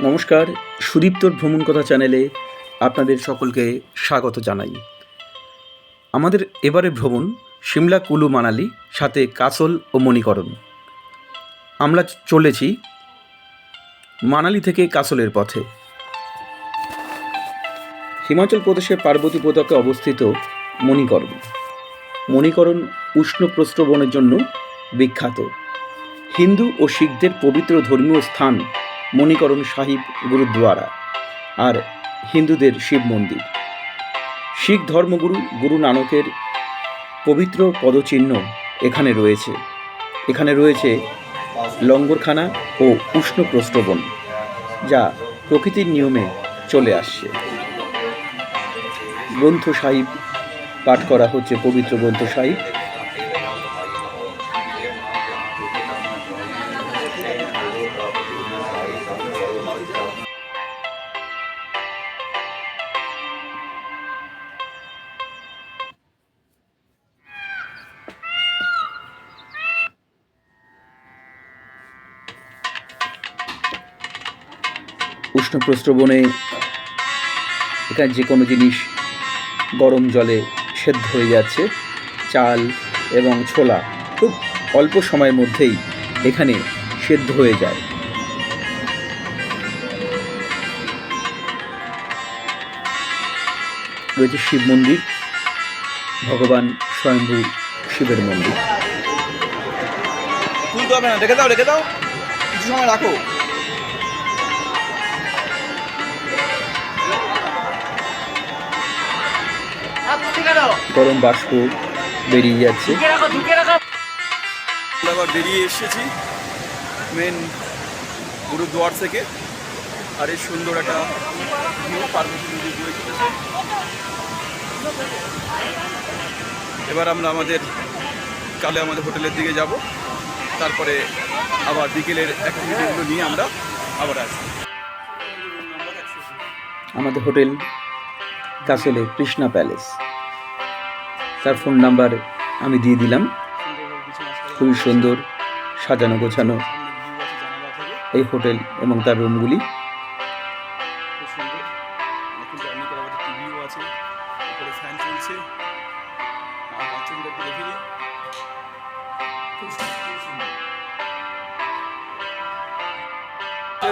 নমস্কার, সুদীপ্তর ভ্রমণ কথা চ্যানেলে আপনাদের সকলকে স্বাগত জানাই। আমাদের এবারে ভ্রমণ সিমলা, কুলু, মানালি, সাথে কাসল ও মণিকরণ। আমরা চলেছি মানালি থেকে কাসলের পথে। হিমাচল প্রদেশের পার্বতী উপত্যকায় অবস্থিত মণিকরণ। মণিকরণ উষ্ণ প্রস্রবণের জন্য বিখ্যাত। হিন্দু ও শিখদের পবিত্র ধর্মীয় স্থান মণিকরণ সাহিব গুরুদ্বারা আর হিন্দুদের শিব মন্দির। শিখ ধর্মগুরু গুরু নানকের পবিত্র পদচিহ্ন এখানে রয়েছে। এখানে রয়েছে লঙ্গরখানা ও উষ্ণ প্রস্রবণ, যা প্রকৃতির নিয়মে চলে আসছে। গ্রন্থ সাহিব পাঠ করা হচ্ছে, পবিত্র গ্রন্থ সাহিব। উষ্ণ প্রস্রবণে এখানে যে কোনো জিনিস গরম জলে সেদ্ধ হয়ে যাচ্ছে। চাল এবং ছোলা খুব অল্প সময়ের মধ্যেই এখানে সেদ্ধ হয়ে যায়। রয়েছে শিব মন্দির, ভগবান স্বয়ম্ভু শিবের মন্দির। তুলতে হবে না, রেখে দাও কিছু সময় রাখো। গরম বাষ্প বেরিয়ে যাচ্ছে। আবার বেরিয়ে এসেছি মেন গুরুদ্বার থেকে, আর এই সুন্দর একটা পার্বতী নদী বয়ে চলেছে। এবার আমরা আমাদের হোটেলের দিকে যাব, তারপরে আবার বিকেলের অ্যাক্টিভিটিগুলো নিয়ে আমরা আবার আসবো। আমাদের হোটেল কাসলে কৃষ্ণা প্যালেস, তার ফোন নাম্বার আমি দিয়ে দিলাম। খুবই সুন্দর সাজানো গোছানো এই হোটেল এবং তার রুমগুলি।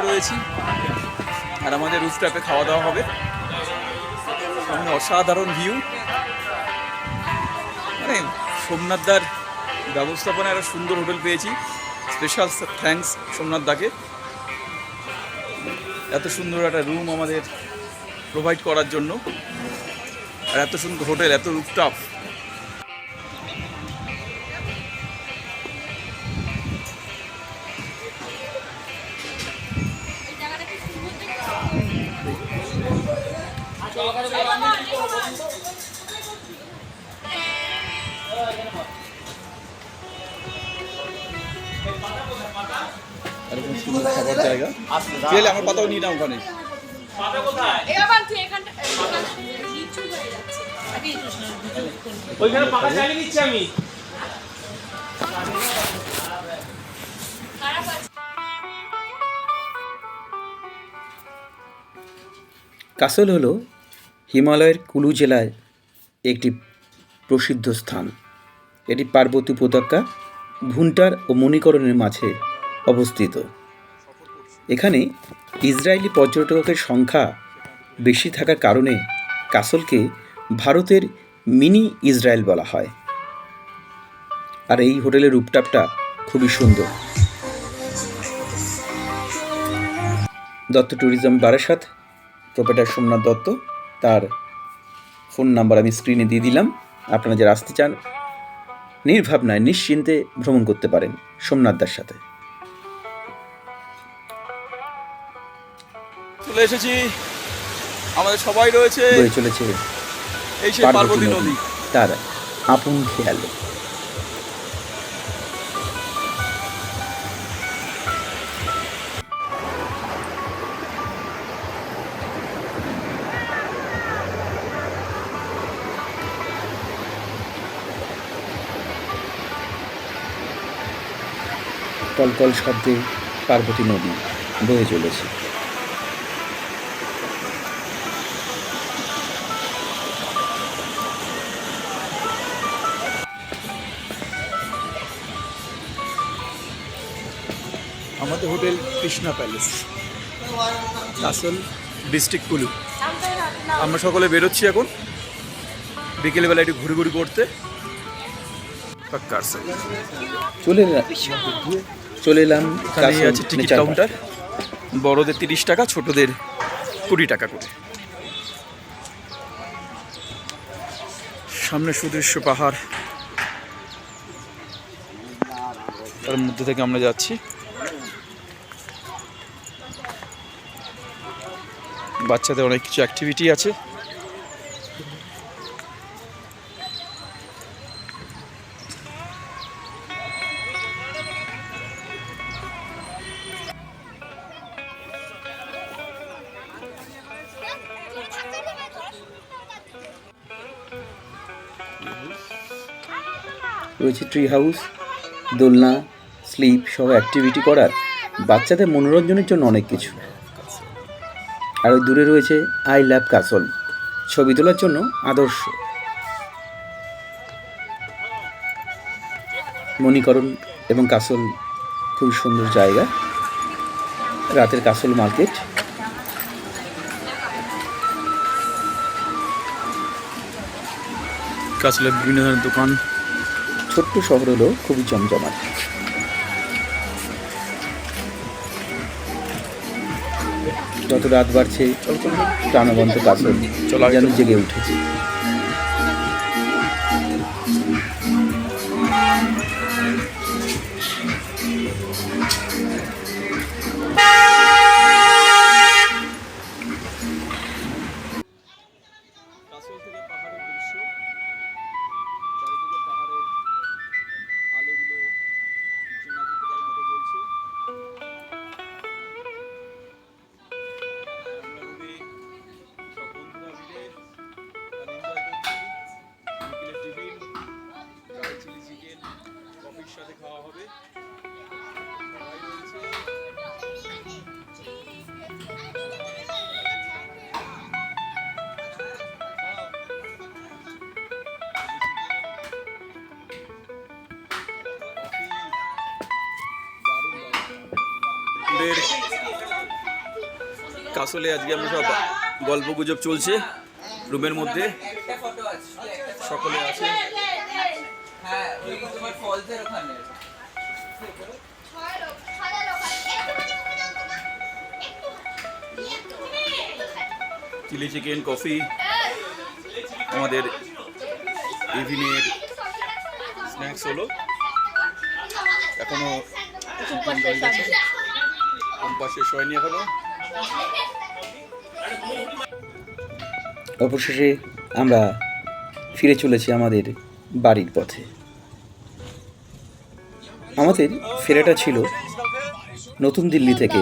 রয়েছি আর আমাদের রুফটপে খাওয়া দাওয়া হবে। সামনে অসাধারণ ভিউ, মানে সোমনাথদার ব্যবস্থাপনায় একটা সুন্দর হোটেল পেয়েছি। স্পেশাল থ্যাঙ্কস সোমনাথ দাকে, এত সুন্দর একটা রুম আমাদের প্রোভাইড করার জন্য, আর এত সুন্দর হোটেল, এত রুফটপ। খাবার জায়গা, গেলে আমার পাতাও নিয়ে নাও ওখানে। ওইখানে পাকা জায়গা নিচ্ছি আমি। কাসল হলো হিমালয়ের কুলু জেলায় একটি প্রসিদ্ধ স্থান। এটি পার্বতী উপত্যকা, ভুন্টার ও মণিকরণের মাঝে অবস্থিত। এখানে ইসরায়েলি পর্যটকের সংখ্যা বেশি থাকার কারণে কাসলকে ভারতের মিনি ইসরায়েল বলা হয়। আর এই হোটেলের রুপটপটা খুবই সুন্দর। দত্ত ট্যুরিজম বারাসাত, প্রোপাইটার সোমনাথ দত্ত, তার ফোন নাম্বার আমি স্ক্রিনে দিয়ে দিলাম। আপনারা যারা আসতে চান নির্ভাবনায় নিশ্চিন্তে ভ্রমণ করতে পারেন সোমনাথদার সাথে। চলে এসেছি, আমাদের সবাই রয়েছে, বয়ে চলেছে এই সেই পার্বতী নদী, তার আপন খেয়ালে। কলকল শব্দে পার্বতী নদী বয়ে চলেছে। আমাদের hotel Krishna palace, castle, district Kullu. আমরা সকলে বেরোচ্ছি এখন বিকেলবেলা একটু ঘুরি করতে। চলে এলাম এখানে কাসল আছে টিকিট নেচার পার্ক। কাউন্টার, বড়দের 30 টাকা, ছোটদের 20 টাকা করে। সামনে সুদৃশ্য পাহাড়, তার মধ্যে থেকে আমরা যাচ্ছি। বাচ্চাদের অনেক কিছু অ্যাক্টিভিটি আছে। রয়েছে ট্রি হাউস, দোলনা, স্লিপ সহ অ্যাক্টিভিটি করার, বাচ্চাদের মনোরঞ্জনের জন্য অনেক কিছু। আর ওই দূরে রয়েছে আই লাভ কাসল, ছবি তোলার জন্য আদর্শ। মণিকরণ এবং কাসল খুব সুন্দর জায়গা। রাতের কাসল মার্কেট, কাসলের বিভিন্ন ধরনের দোকান। ছোট্ট শহর হলেও খুবই জমজমাট। যত রাত বাড়ছে প্রাণবন্ত কাসল যেন জেগে উঠেছে। কাসল থেকে পাহাড়ের দৃশ্য, চারিদিকে পাহাড়ের আলোগুলো চুনাপুটিকার মতো জ্বলছে। আমরা রুমে সব বন্ধুরা মিলে এনজয় করছি। বিকেলের টিফিন, ড্রাই চিলি চিকেন কফির সাথে খাওয়া হবে। সবাই রয়েছে। কাসলে আজকে আমরা সব গল্প গুজব চলছে রুমের মধ্যে, সকলে আছে। চিলি চিকেন, কফি, আমাদের ইভিনিংয়ের স্ন্যাক্স হলো। এখনো কম্পাস শেষ হয়নি এখনো। অবশেষে আমরা ফিরে চলেছি আমাদের বাড়ির পথে। আমাদের ফেরাটা ছিল নতুন দিল্লি থেকে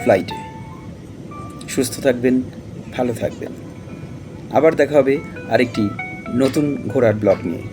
ফ্লাইটে। সুস্থ থাকবেন, ভালো থাকবেন। আবার দেখা হবে আরেকটি নতুন ঘোরার ব্লগ নিয়ে।